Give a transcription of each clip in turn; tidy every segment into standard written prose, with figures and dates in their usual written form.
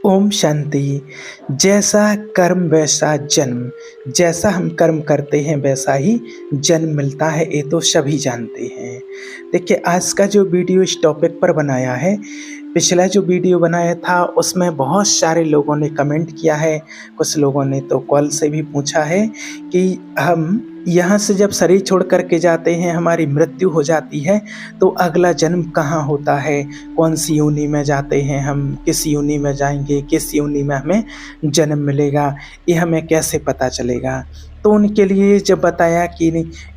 ओम शांति। जैसा कर्म वैसा जन्म। जैसा हम कर्म करते हैं वैसा ही जन्म मिलता है, ये तो सभी जानते हैं। देखिए, आज का जो वीडियो इस टॉपिक पर बनाया है, पिछला जो वीडियो बनाया था उसमें बहुत सारे लोगों ने कमेंट किया है। कुछ लोगों ने तो कॉल से भी पूछा है कि हम यहाँ से जब शरीर छोड़ कर के जाते हैं, हमारी मृत्यु हो जाती है, तो अगला जन्म कहाँ होता है, कौन सी योनि में जाते हैं, हम किस योनि में जाएंगे, किस योनि में हमें जन्म मिलेगा, ये हमें कैसे पता चलेगा। तो उनके लिए जब बताया कि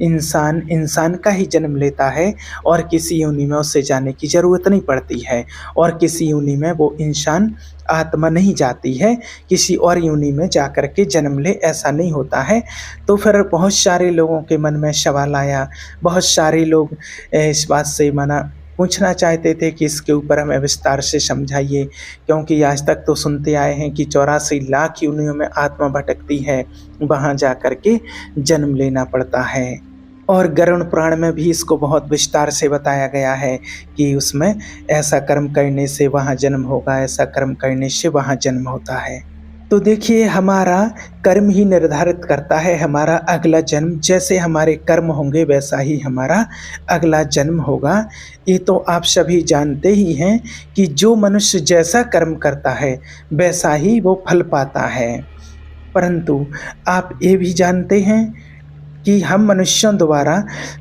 इंसान इंसान का ही जन्म लेता है और किसी योनि में उससे जाने की ज़रूरत नहीं पड़ती है, और किसी योनि में वो इंसान आत्मा नहीं जाती है, किसी और योनि में जा कर के जन्म ले, ऐसा नहीं होता है। तो फिर बहुत सारे लोगों के मन में सवाल आया, बहुत सारे लोग इस बात से पूछना चाहते थे कि इसके ऊपर हमें विस्तार से समझाइए, क्योंकि आज तक तो सुनते आए हैं कि 84 लाख योनियों में आत्मा भटकती है, वहाँ जा कर के जन्म लेना पड़ता है। और गरुड़ पुराण में भी इसको बहुत विस्तार से बताया गया है कि उसमें ऐसा कर्म करने से वहाँ जन्म होगा, ऐसा कर्म करने से वहाँ जन्म होता है। तो देखिए, हमारा कर्म ही निर्धारित करता है हमारा अगला जन्म। जैसे हमारे कर्म होंगे वैसा ही हमारा अगला जन्म होगा। ये तो आप सभी जानते ही हैं कि जो मनुष्य जैसा कर्म करता है वैसा ही वो फल पाता है। परंतु आप ये भी जानते हैं कि हम मनुष्यों द्वारा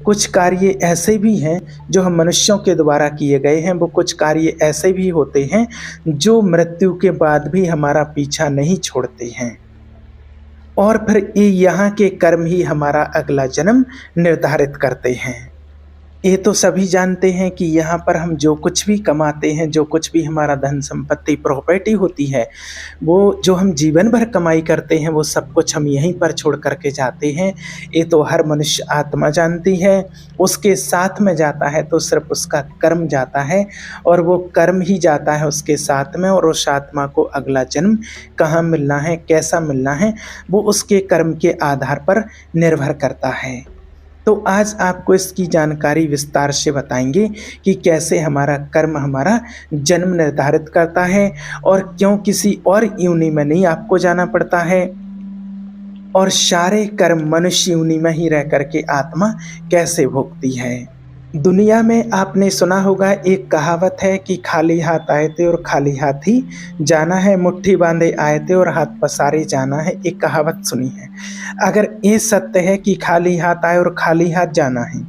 कुछ कार्य ऐसे भी हैं जो हम मनुष्यों के द्वारा किए गए हैं, वो कुछ कार्य ऐसे भी होते हैं जो मृत्यु के बाद भी हमारा पीछा नहीं छोड़ते हैं, और फिर ये यहाँ के कर्म ही हमारा अगला जन्म निर्धारित करते हैं। ये तो सभी जानते हैं कि यहाँ पर हम जो कुछ भी कमाते हैं, जो कुछ भी हमारा धन संपत्ति प्रॉपर्टी होती है, वो जो हम जीवन भर कमाई करते हैं, वो सब कुछ हम यहीं पर छोड़ करके जाते हैं। ये तो हर मनुष्य आत्मा जानती है। उसके साथ में जाता है तो सिर्फ उसका कर्म जाता है, और वो कर्म ही जाता है उसके साथ में, और उस आत्मा को अगला जन्म कहाँ मिलना है, कैसा मिलना है, वो उसके कर्म के आधार पर निर्भर करता है। तो आज आपको इसकी जानकारी विस्तार से बताएंगे कि कैसे हमारा कर्म हमारा जन्म निर्धारित करता है, और क्यों किसी और योनि में नहीं आपको जाना पड़ता है, और सारे कर्म मनुष्य योनि में ही रह करके आत्मा कैसे भोगती है। दुनिया में आपने सुना होगा, एक कहावत है कि खाली हाथ आए थे और खाली हाथ ही जाना है, मुट्ठी बांधे आए थे और हाथ पसारे जाना है। एक कहावत सुनी है। अगर ये सत्य है कि खाली हाथ आए और खाली हाथ जाना है,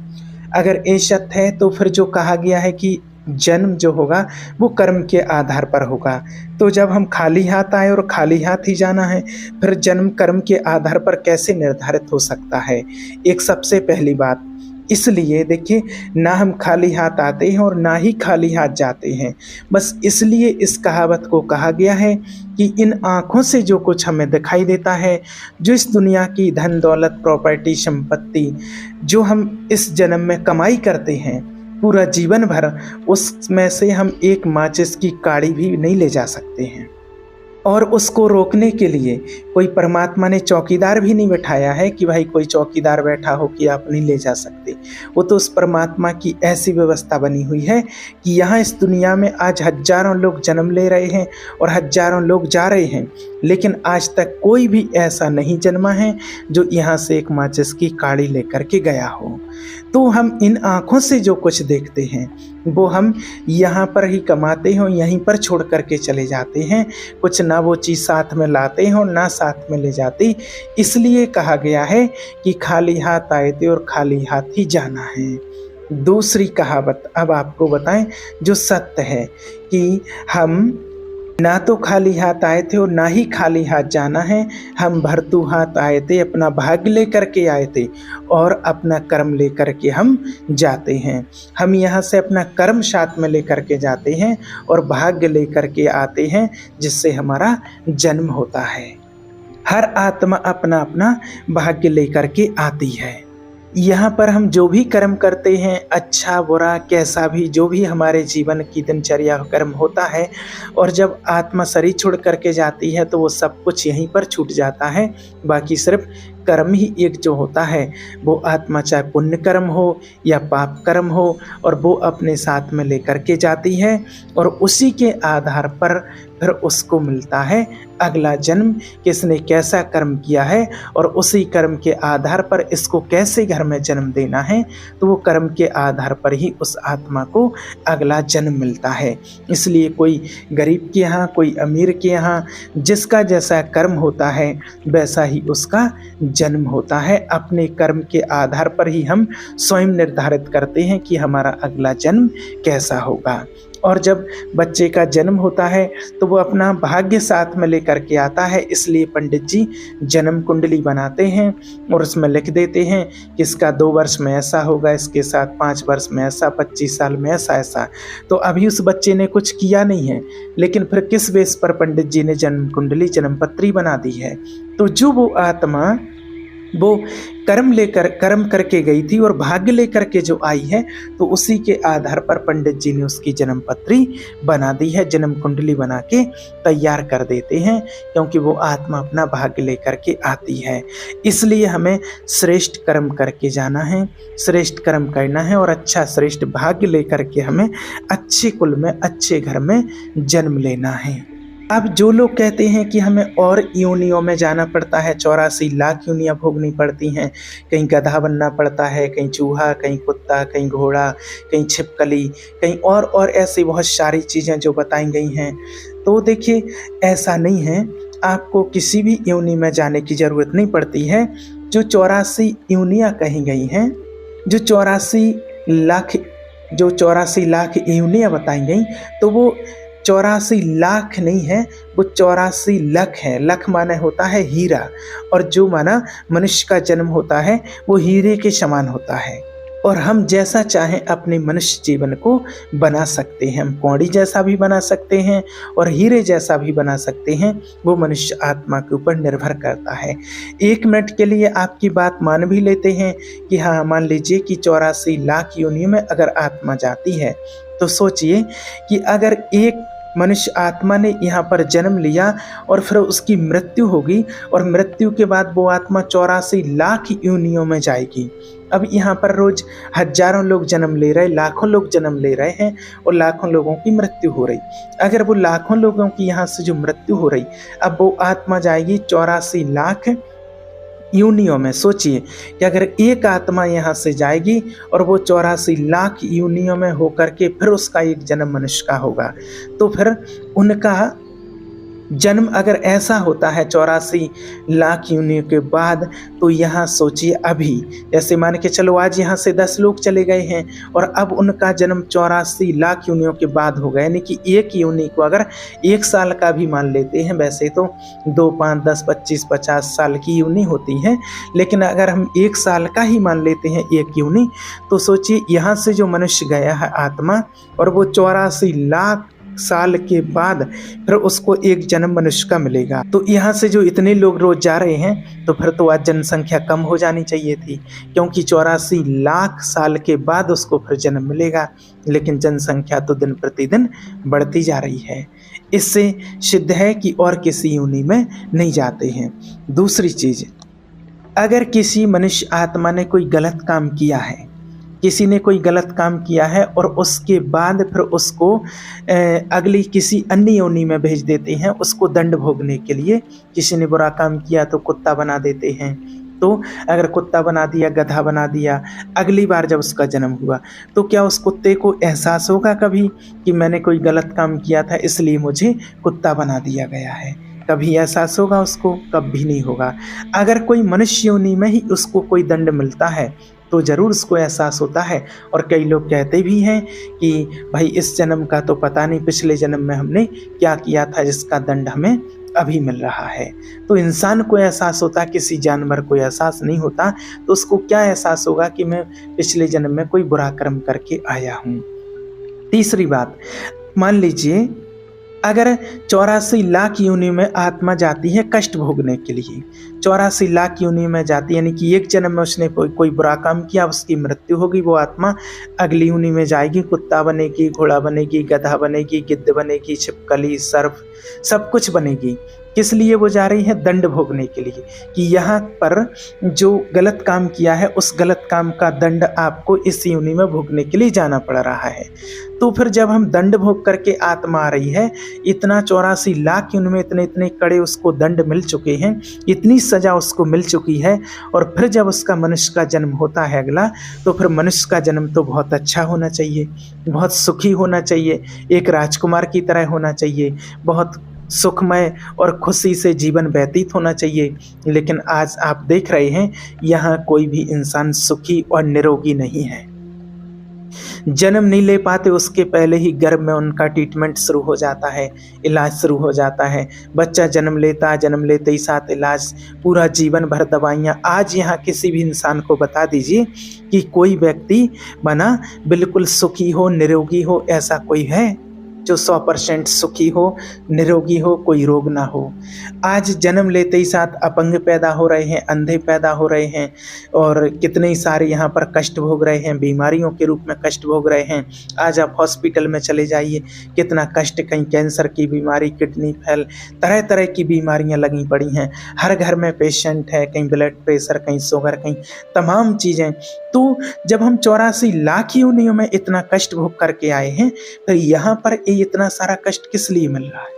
अगर ये सत्य है, तो फिर जो कहा गया है कि जन्म जो होगा वो कर्म के आधार पर होगा, तो जब हम खाली हाथ आए और खाली हाथ ही जाना है, फिर जन्म कर्म के आधार पर कैसे निर्धारित हो सकता है। एक सबसे पहली बात, इसलिए देखिए, ना हम खाली हाथ आते हैं और ना ही खाली हाथ जाते हैं। बस इसलिए इस कहावत को कहा गया है कि इन आँखों से जो कुछ हमें दिखाई देता है, जो इस दुनिया की धन दौलत प्रॉपर्टी संपत्ति जो हम इस जन्म में कमाई करते हैं पूरा जीवन भर, उसमें से हम एक माचिस की काड़ी भी नहीं ले जा सकते हैं। और उसको रोकने के लिए कोई परमात्मा ने चौकीदार भी नहीं बैठाया है कि भाई कोई चौकीदार बैठा हो कि आप नहीं ले जा सकते। वो तो उस परमात्मा की ऐसी व्यवस्था बनी हुई है कि यहाँ इस दुनिया में आज हजारों लोग जन्म ले रहे हैं और हजारों लोग जा रहे हैं, लेकिन आज तक कोई भी ऐसा नहीं जन्मा है जो यहाँ से एक माचिस की काड़ी लेकर के गया हो। तो हम इन आँखों से जो कुछ देखते हैं वो हम यहाँ पर ही कमाते हैं, यहीं पर छोड़ करके चले जाते हैं। कुछ ना वो चीज़ साथ में लाते हैं और ना साथ में ले जाते। इसलिए कहा गया है कि खाली हाथ आए थे और खाली हाथ ही जाना है। दूसरी कहावत अब आपको बताएं जो सत्य है कि हम ना तो खाली हाथ आए थे और ना ही खाली हाथ जाना है। हम भरतू हाथ आए थे, अपना भाग्य लेकर के आए थे और अपना कर्म लेकर के हम जाते हैं। हम यहाँ से अपना कर्म साथ में लेकर के जाते हैं और भाग्य लेकर के आते हैं, जिससे हमारा जन्म होता है। हर आत्मा अपना अपना भाग्य लेकर के आती है। यहाँ पर हम जो भी कर्म करते हैं, अच्छा बुरा कैसा भी, जो भी हमारे जीवन की दिनचर्या कर्म होता है, और जब आत्मा शरीर छोड़ करके जाती है तो वो सब कुछ यहीं पर छूट जाता है। बाकी सिर्फ कर्म ही एक जो होता है वो आत्मा, चाहे पुण्य कर्म हो या पाप कर्म हो, और वो अपने साथ में लेकर के जाती है और उसी के आधार पर फिर उसको मिलता है अगला जन्म, किसने कैसा कर्म किया है और उसी कर्म के आधार पर इसको कैसे घर में जन्म देना है, तो वो कर्म के आधार पर ही उस आत्मा को अगला जन्म मिलता है। इसलिए कोई गरीब के यहाँ, कोई अमीर के यहाँ, जिसका जैसा कर्म होता है वैसा ही उसका जन्म होता है। अपने कर्म के आधार पर ही हम स्वयं निर्धारित करते हैं कि हमारा अगला जन्म कैसा होगा। और जब बच्चे का जन्म होता है तो वो अपना भाग्य साथ में लेकर के आता है, इसलिए पंडित जी जन्म कुंडली बनाते हैं और उसमें लिख देते हैं कि इसका 2 वर्ष में ऐसा होगा, इसके साथ 5 वर्ष में ऐसा, 25 साल में ऐसा ऐसा। तो अभी उस बच्चे ने कुछ किया नहीं है, लेकिन फिर किस बेस पर पंडित जी ने जन्म कुंडली, जन्म पत्री बना दी है। तो जो वो आत्मा वो कर्म करके गई थी और भाग्य लेकर के जो आई है, तो उसी के आधार पर पंडित जी ने उसकी जन्म पत्री बना दी है, जन्म कुंडली बना के तैयार कर देते हैं, क्योंकि वो आत्मा अपना भाग्य लेकर के आती है। इसलिए हमें श्रेष्ठ कर्म करके जाना है, श्रेष्ठ कर्म करना है और अच्छा श्रेष्ठ भाग्य लेकर के हमें अच्छे कुल में, अच्छे घर में जन्म लेना है। अब जो लोग कहते हैं कि हमें और योनियों में जाना पड़ता है, 84 लाख योनियाँ भोगनी पड़ती हैं, कहीं गधा बनना पड़ता है, कहीं चूहा, कहीं कुत्ता, कहीं घोड़ा, कहीं छिपकली, कहीं और ऐसी बहुत सारी चीज़ें जो बताई गई हैं, तो देखिए ऐसा नहीं है। आपको किसी भी योनि में जाने की ज़रूरत नहीं पड़ती है। जो 84 योनियाँ कही गई हैं, जो 84 लाख योनियाँ बताई गई, तो वो 84 लाख नहीं है, वो 84 लख है। लख माने होता है हीरा, और जो माना मनुष्य का जन्म होता है वो हीरे के समान होता है। और हम जैसा चाहें अपने मनुष्य जीवन को बना सकते हैं। हम कौड़ी जैसा भी बना सकते हैं और हीरे जैसा भी बना सकते हैं, वो मनुष्य आत्मा के ऊपर निर्भर करता है। 1 मिनट के लिए आपकी बात मान भी लेते हैं कि हाँ, मान लीजिए कि 84 लाख योनियों में अगर आत्मा जाती है, तो सोचिए कि अगर एक मनुष्य आत्मा ने यहाँ पर जन्म लिया और फिर उसकी मृत्यु होगी, और मृत्यु के बाद वो आत्मा 84 लाख योनियों में जाएगी। अब यहाँ पर रोज हजारों लोग जन्म ले रहे, लाखों लोग जन्म ले रहे हैं और लाखों लोगों की मृत्यु हो रही। अगर वो लाखों लोगों की यहाँ से जो मृत्यु हो रही, अब वो आत्मा जाएगी 84 लाख योनियों में। सोचिए कि अगर एक आत्मा यहाँ से जाएगी और वो 84 लाख योनियों में होकर के फिर उसका एक जन्म मनुष्य का होगा, तो फिर उनका जन्म अगर ऐसा होता है 84 लाख योनियों के बाद, तो यहाँ सोचिए अभी जैसे मान के चलो आज यहाँ से 10 लोग चले गए हैं और अब उनका जन्म 84 लाख योनियों के बाद होगा, यानी कि एक योनि को अगर 1 साल का भी मान लेते हैं, वैसे तो 2, 5, 10, 25, 50 साल की योनि होती है, लेकिन अगर हम 1 साल का ही मान लेते हैं एक योनि, तो सोचिए यहाँ से जो मनुष्य गया है आत्मा, और वो 84 लाख साल के बाद फिर उसको एक जन्म मनुष्य का मिलेगा। तो यहाँ से जो इतने लोग रोज जा रहे हैं, तो फिर तो आज जनसंख्या कम हो जानी चाहिए थी, क्योंकि 84 लाख साल के बाद उसको फिर जन्म मिलेगा, लेकिन जनसंख्या तो दिन प्रतिदिन बढ़ती जा रही है। इससे सिद्ध है कि और किसी योनि में नहीं जाते हैं। दूसरी चीज, अगर किसी मनुष्य आत्मा ने कोई गलत काम किया है, किसी ने कोई गलत काम किया है और उसके बाद फिर उसको अगली किसी अन्य योनि में भेज देते हैं उसको दंड भोगने के लिए। किसी ने बुरा काम किया तो कुत्ता बना देते हैं, तो अगर कुत्ता बना दिया, गधा बना दिया, अगली बार जब उसका जन्म हुआ तो क्या उस कुत्ते को एहसास होगा कभी कि मैंने कोई गलत काम किया था इसलिए मुझे कुत्ता बना दिया गया है? कभी एहसास होगा उसको? कभी नहीं होगा। अगर कोई मनुष्य योनि में ही उसको कोई दंड मिलता है तो ज़रूर उसको एहसास होता है। और कई लोग कहते भी हैं कि भाई इस जन्म का तो पता नहीं पिछले जन्म में हमने क्या किया था जिसका दंड हमें अभी मिल रहा है। तो इंसान को एहसास होता, किसी जानवर को एहसास नहीं होता, तो उसको क्या एहसास होगा कि मैं पिछले जन्म में कोई बुरा कर्म करके आया हूँ। तीसरी बात, मान लीजिए अगर 84 लाख योनि में आत्मा जाती है कष्ट भोगने के लिए, 84 लाख योनि में जाती है, यानी कि एक जन्म में उसने कोई बुरा काम किया, उसकी मृत्यु होगी, वो आत्मा अगली योनि में जाएगी, कुत्ता बनेगी, घोड़ा बनेगी, गधा बनेगी, गिद्ध बनेगी, छिपकली, सर्प, सब कुछ बनेगी। किस लिए वो जा रही है? दंड भोगने के लिए, कि यहाँ पर जो गलत काम किया है उस गलत काम का दंड आपको इस योनि में भोगने के लिए जाना पड़ रहा है। तो फिर जब हम दंड भोग करके आत्मा आ रही है, इतना 84 लाख योनि में इतने इतने कड़े उसको दंड मिल चुके हैं, इतनी सजा उसको मिल चुकी है, और फिर जब उसका मनुष्य का जन्म होता है अगला, तो फिर मनुष्य का जन्म तो बहुत अच्छा होना चाहिए, बहुत सुखी होना चाहिए, एक राजकुमार की तरह होना चाहिए, बहुत सुखमय और खुशी से जीवन व्यतीत होना चाहिए। लेकिन आज आप देख रहे हैं यहाँ कोई भी इंसान सुखी और निरोगी नहीं है। जन्म नहीं ले पाते उसके पहले ही गर्भ में उनका ट्रीटमेंट शुरू हो जाता है, इलाज शुरू हो जाता है। बच्चा जन्म लेता है, जन्म लेते ही साथ इलाज, पूरा जीवन भर दवाइयाँ। आज यहाँ किसी भी इंसान को बता दीजिए कि कोई व्यक्ति बना बिल्कुल सुखी हो, निरोगी हो, ऐसा कोई है जो 100% सुखी हो, निरोगी हो, कोई रोग ना हो। आज जन्म लेते ही साथ अपंग पैदा हो रहे हैं, अंधे पैदा हो रहे हैं, और कितने ही सारे यहाँ पर कष्ट भोग रहे हैं, बीमारियों के रूप में कष्ट भोग रहे हैं। आज आप हॉस्पिटल में चले जाइए, कितना कष्ट, कहीं कैंसर की बीमारी, किडनी फेल, तरह तरह की बीमारियाँ लगी पड़ी हैं। हर घर में पेशेंट है, कहीं ब्लड प्रेशर, कहीं शुगर, कहीं तमाम चीज़ें। तो जब हम 84 लाख योनियों में इतना कष्ट भोग करके आए हैं, तो यहाँ पर इतना सारा कष्ट किस लिए मिल रहा है?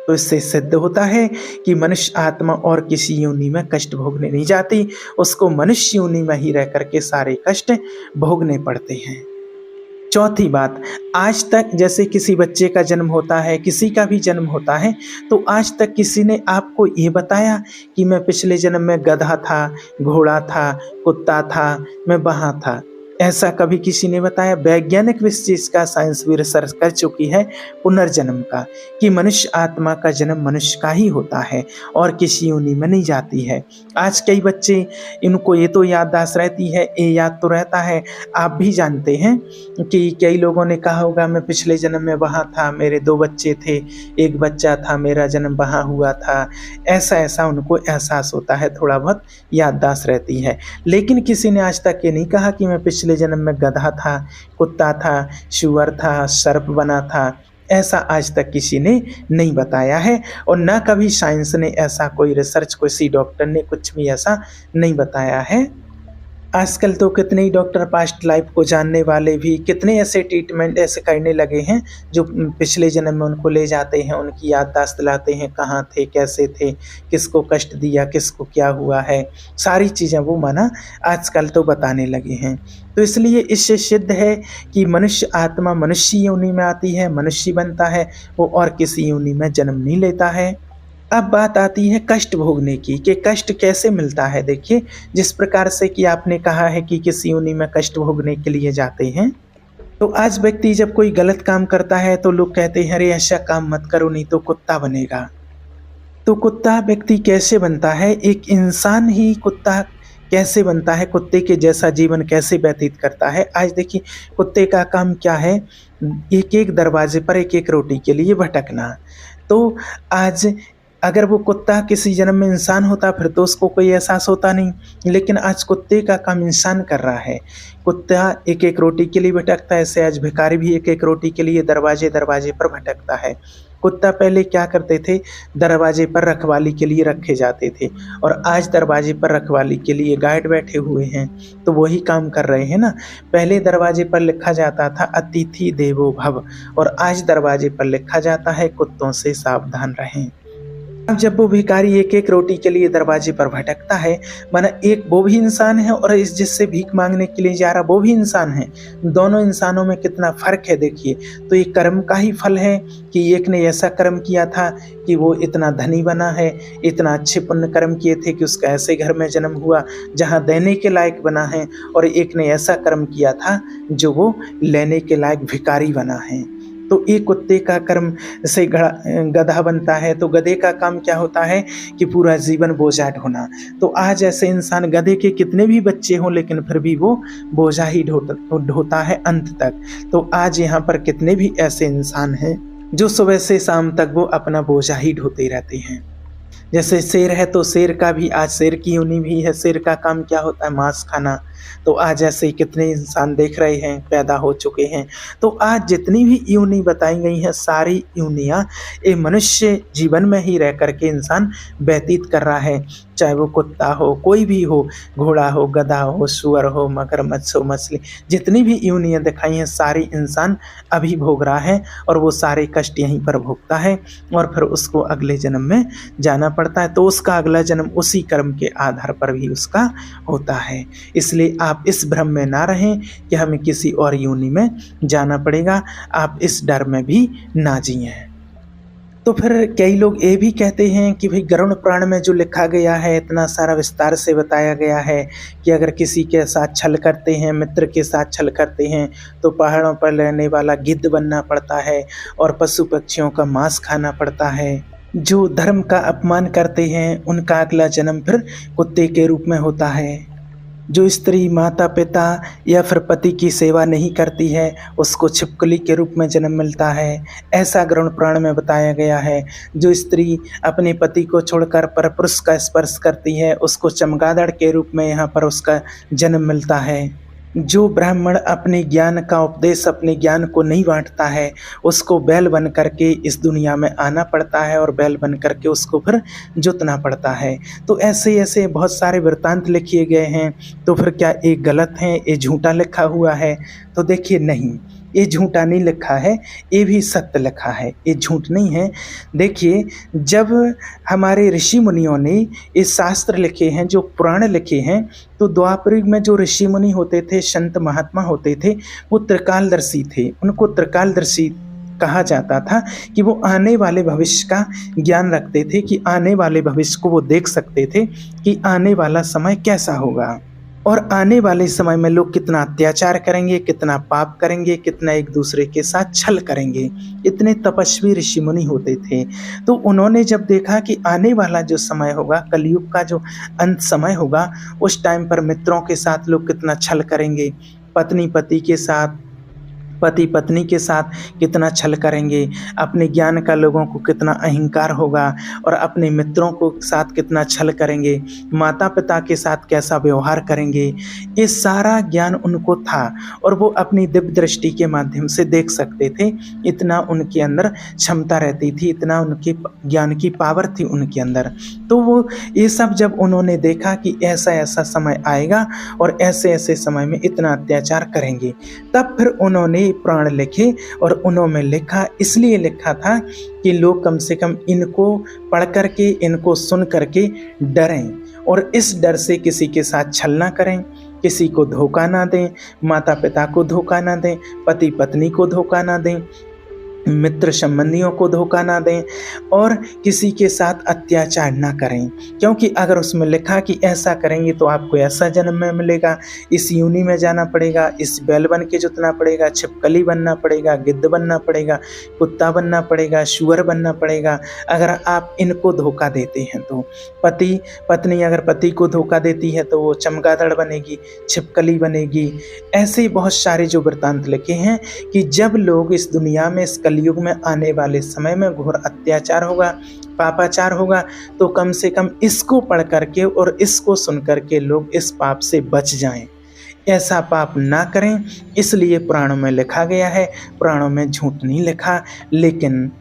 तो इससे सिद्ध होता है कि मनुष्य आत्मा और किसी योनि में कष्ट भोगने नहीं जाती, उसको मनुष्य योनि में ही रह करके सारे कष्ट भोगने पड़ते हैं। चौथी बात, आज तक जैसे किसी बच्चे का जन्म होता है, किसी का भी जन्म होता है, तो आज तक किसी ने आपको ये बताया कि मैं पिछले जन्म में गधा था, घोड़ा था, कुत्ता था, मैं वहाँ था? ऐसा कभी किसी ने बताया? वैज्ञानिक इस चीज का, साइंस भी रिसर्च कर चुकी है पुनर्जन्म का, कि मनुष्य आत्मा का जन्म मनुष्य का ही होता है और किसी योनि में नहीं जाती है। आज कई बच्चे, इनको ये तो याददाश्त रहती है, ये याद तो रहता है, आप भी जानते हैं कि कई लोगों ने कहा होगा मैं पिछले जन्म में वहाँ था, मेरे 2 बच्चे थे, एक बच्चा था, मेरा जन्म वहाँ हुआ था। ऐसा ऐसा उनको एहसास होता है, थोड़ा बहुत याददाश्त रहती है। लेकिन किसी ने आज तक ये नहीं कहा कि मैं पिछले जन्म में गधा था, कुत्ता था, शुअर था, सर्प बना था। ऐसा आज तक किसी ने नहीं बताया है, और ना कभी साइंस ने ऐसा कोई रिसर्च, किसी डॉक्टर ने कुछ भी ऐसा नहीं बताया है। आजकल तो कितने ही डॉक्टर पास्ट लाइफ को जानने वाले भी कितने ऐसे ट्रीटमेंट ऐसे करने लगे हैं जो पिछले जन्म में उनको ले जाते हैं, उनकी याददाश्त दिलाते हैं, कहाँ थे, कैसे थे, किसको कष्ट दिया, किसको क्या हुआ है, सारी चीज़ें वो माना आजकल तो बताने लगे हैं। तो इसलिए इससे सिद्ध है कि मनुष्य आत्मा मनुष्य योनि में आती है, मनुष्य बनता है, वो और किसी योनि में जन्म नहीं लेता है। अब बात आती है कष्ट भोगने की, कि कष्ट कैसे मिलता है। देखिए, जिस प्रकार से कि आपने कहा है कि किसी योनि में कष्ट भोगने के लिए जाते हैं, तो आज व्यक्ति जब कोई गलत काम करता है तो लोग कहते हैं अरे ऐसा काम मत करो नहीं तो कुत्ता बनेगा। तो कुत्ता व्यक्ति कैसे बनता है? एक इंसान ही कुत्ता कैसे बनता है, कुत्ते के जैसा जीवन कैसे व्यतीत करता है? आज देखिए, कुत्ते का काम क्या है? एक एक दरवाजे पर एक एक रोटी के लिए भटकना। तो आज अगर वो कुत्ता किसी जन्म में इंसान होता फिर तो उसको कोई एहसास होता नहीं, लेकिन आज कुत्ते का काम इंसान कर रहा है। कुत्ता एक एक रोटी के लिए भटकता है, ऐसे आज भिखारी भी एक एक रोटी के लिए दरवाजे दरवाजे पर भटकता है। कुत्ता पहले क्या करते थे? दरवाजे पर रखवाली के लिए रखे जाते थे, और आज दरवाजे पर रखवाली के लिए गार्ड बैठे हुए हैं, तो वही काम कर रहे हैं ना। पहले दरवाजे पर लिखा जाता था अतिथि देवो भव, और आज दरवाजे पर लिखा जाता है कुत्तों से सावधान रहें। अब जब वो भिखारी एक एक रोटी के लिए दरवाजे पर भटकता है, माना एक वो भी इंसान है और इस जिससे भीख मांगने के लिए जा रहा वो भी इंसान है। दोनों इंसानों में कितना फर्क है देखिए। तो ये कर्म का ही फल है कि एक ने ऐसा कर्म किया था कि वो इतना धनी बना है, इतना अच्छे पुण्य कर्म किए थे कि उसका ऐसे घर में जन्म हुआ जहाँ देने के लायक बना है, और एक ने ऐसा कर्म किया था जो वो लेने के लायक भिखारी बना है। तो एक कुत्ते का कर्म से गधा बनता है, तो गधे का काम क्या होता है कि पूरा जीवन बोझा ढोना। तो आज ऐसे इंसान, गधे के कितने भी बच्चे हों लेकिन फिर भी वो बोझा ही ढोता है अंत तक। तो आज यहाँ पर कितने भी ऐसे इंसान हैं जो सुबह से शाम तक वो अपना बोझा ही ढोते रहते हैं। जैसे शेर है तो शेर का भी आज शेर की योनि भी है, शेर का काम क्या होता है? मांस खाना। तो आज ऐसे कितने इंसान देख रहे हैं, पैदा हो चुके हैं। तो आज जितनी भी योनि बताई गई हैं सारी योनियाँ ये मनुष्य जीवन में ही रह कर के इंसान व्यतीत कर रहा है, चाहे वो कुत्ता हो, कोई भी हो, घोड़ा हो, गधा हो, सुअर हो, मगरमच्छ हो, मछली, जितनी भी योनियाँ दिखाई हैं सारी इंसान अभी भोग रहा है और वो सारे कष्ट यहीं पर भोगता है और फिर उसको अगले जन्म में जाना पड़ता है। तो उसका अगला जन्म उसी कर्म के आधार पर भी उसका होता है। इसलिए आप इस भ्रम में ना रहें कि हमें किसी और योनि में जाना पड़ेगा, आप इस डर में भी ना जिएं। तो फिर कई लोग ये भी कहते हैं कि भाई गरुड़ पुराण में जो लिखा गया है, इतना सारा विस्तार से बताया गया है कि अगर किसी के साथ छल करते हैं, मित्र के साथ छल करते हैं, तो पहाड़ों पर रहने वाला गिद्ध बनना पड़ता है और पशु पक्षियों का मांस खाना पड़ता है। जो धर्म का अपमान करते हैं उनका अगला जन्म फिर कुत्ते के रूप में होता है। जो स्त्री माता पिता या फिर पति की सेवा नहीं करती है उसको छिपकली के रूप में जन्म मिलता है, ऐसा गरुड़ पुराण में बताया गया है। जो स्त्री अपने पति को छोड़कर परपुरुष का स्पर्श करती है उसको चमगादड़ के रूप में यहाँ पर उसका जन्म मिलता है। जो ब्राह्मण अपने ज्ञान का उपदेश, अपने ज्ञान को नहीं बांटता है उसको बैल बन करके इस दुनिया में आना पड़ता है और बैल बन करके उसको फिर जुतना पड़ता है। तो ऐसे ऐसे बहुत सारे वृत्तांत लिखे गए हैं। तो फिर क्या ये गलत है, ये झूठा लिखा हुआ है? तो देखिए नहीं, ये झूठा नहीं लिखा है, ये भी सत्य लिखा है, ये झूठ नहीं है। देखिए जब हमारे ऋषि मुनियों ने ये शास्त्र लिखे हैं, जो पुराण लिखे हैं, तो द्वापर युग में जो ऋषि मुनि होते थे, संत महात्मा होते थे, वो त्रिकालदर्शी थे। उनको त्रिकालदर्शी कहा जाता था कि वो आने वाले भविष्य का ज्ञान रखते थे, कि आने वाले भविष्य को वो देख सकते थे कि आने वाला समय कैसा होगा और आने वाले समय में लोग कितना अत्याचार करेंगे, कितना पाप करेंगे, कितना एक दूसरे के साथ छल करेंगे। इतने तपस्वी ऋषि मुनि होते थे। तो उन्होंने जब देखा कि आने वाला जो समय होगा, कलयुग का जो अंत समय होगा, उस टाइम पर मित्रों के साथ लोग कितना छल करेंगे, पत्नी पति के साथ, पति पत्नी के साथ कितना छल करेंगे, अपने ज्ञान का लोगों को कितना अहंकार होगा और अपने मित्रों को साथ कितना छल करेंगे, माता पिता के साथ कैसा व्यवहार करेंगे, ये सारा ज्ञान उनको था और वो अपनी दिव्य दृष्टि के माध्यम से देख सकते थे। इतना उनके अंदर क्षमता रहती थी, इतना उनके ज्ञान की पावर थी उनके अंदर। तो वो ये सब जब उन्होंने देखा कि ऐसा ऐसा समय आएगा और ऐसे ऐसे समय में इतना अत्याचार करेंगे, तब फिर उन्होंने प्राण लिखे और उन्होंने लिखा, इसलिए लिखा था कि लोग कम से कम इनको पढ़ करके, इनको सुन करके डरें और इस डर से किसी के साथ छल ना करें, किसी को धोखा ना दें, माता पिता को धोखा ना दें, पति पत्नी को धोखा ना दें, मित्र संबंधियों को धोखा ना दें और किसी के साथ अत्याचार ना करें। क्योंकि अगर उसमें लिखा कि ऐसा करेंगे तो आपको ऐसा जन्म में मिलेगा, इस योनि में जाना पड़ेगा, इस बैल बन के जुतना पड़ेगा, छिपकली बनना पड़ेगा, गिद्ध बनना पड़ेगा, कुत्ता बनना पड़ेगा, शुअर बनना पड़ेगा। अगर आप इनको धोखा देते हैं तो पति पत्नी अगर पति को धोखा देती है तो वो चमगादड़ बनेगी, छिपकली बनेगी। ऐसे बहुत सारे जो वृत्तांत लिखे हैं कि जब लोग इस दुनिया में, इस कलयुग में आने वाले समय में घोर अत्याचार होगा, पापाचार होगा, तो कम से कम इसको पढ़ करके और इसको सुन करके लोग इस पाप से बच जाएं, ऐसा पाप ना करें। इसलिए पुराणों में लिखा गया है, पुराणों में झूठ नहीं लिखा। लेकिन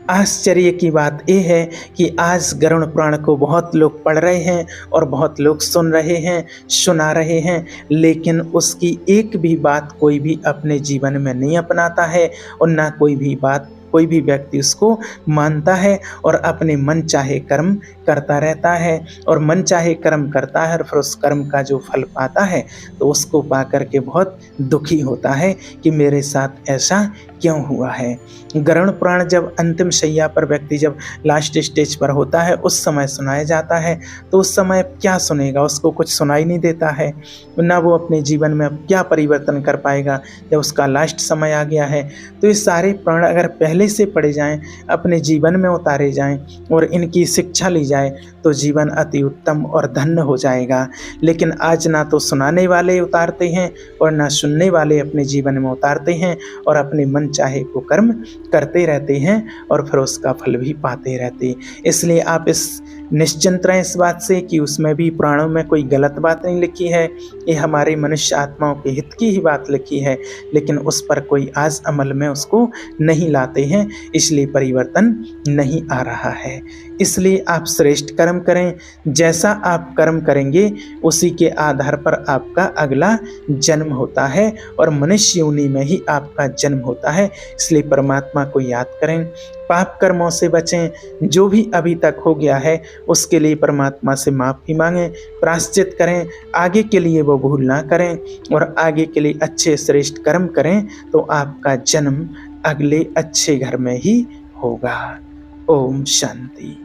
आश्चर्य की बात यह है कि आज गरुड़ पुराण को बहुत लोग पढ़ रहे हैं और बहुत लोग सुन रहे हैं, सुना रहे हैं, लेकिन उसकी एक भी बात कोई भी अपने जीवन में नहीं अपनाता है और ना कोई भी व्यक्ति उसको मानता है और अपने मन चाहे कर्म करता रहता है और मन चाहे कर्म करता है और फिर उस कर्म का जो फल पाता है तो उसको पा करके बहुत दुखी होता है कि मेरे साथ ऐसा क्यों हुआ है। गरुड़ पुराण जब अंतिम शैया पर व्यक्ति जब लास्ट स्टेज पर होता है उस समय सुनाया जाता है, तो उस समय क्या सुनेगा, उसको कुछ सुनाई नहीं देता है, ना वो अपने जीवन में क्या परिवर्तन कर पाएगा जब उसका लास्ट समय आ गया है। तो ये सारे पुराण अगर पहले से पढ़े जाएं, अपने जीवन में उतारे जाएं और इनकी शिक्षा ली जाए तो जीवन अति उत्तम और धन्य हो जाएगा। लेकिन आज ना तो सुनाने वाले उतारते हैं और ना सुनने वाले अपने जीवन में उतारते हैं और अपने मन मनचाहे को कर्म करते रहते हैं और फिर उसका फल भी पाते रहते हैं। इसलिए आप इस निश्चिंत रहें इस बात से कि उसमें भी पुराणों में कोई गलत बात नहीं लिखी है, ये हमारे मनुष्य आत्माओं के हित की ही बात लिखी है, लेकिन उस पर कोई आज अमल में उसको नहीं लाते हैं, इसलिए परिवर्तन नहीं आ रहा है। इसलिए आप श्रेष्ठ कर्म करें, जैसा आप कर्म करेंगे उसी के आधार पर आपका अगला जन्म होता है और मनुष्य योनि में ही आपका जन्म होता है। इसलिए परमात्मा को याद करें, पाप कर्मों से बचें, जो भी अभी तक हो गया है उसके लिए परमात्मा से माफ़ी मांगें, प्रायश्चित करें, आगे के लिए वो भूल ना करें और आगे के लिए अच्छे श्रेष्ठ कर्म करें तो आपका जन्म अगले अच्छे घर में ही होगा। ओम शांति।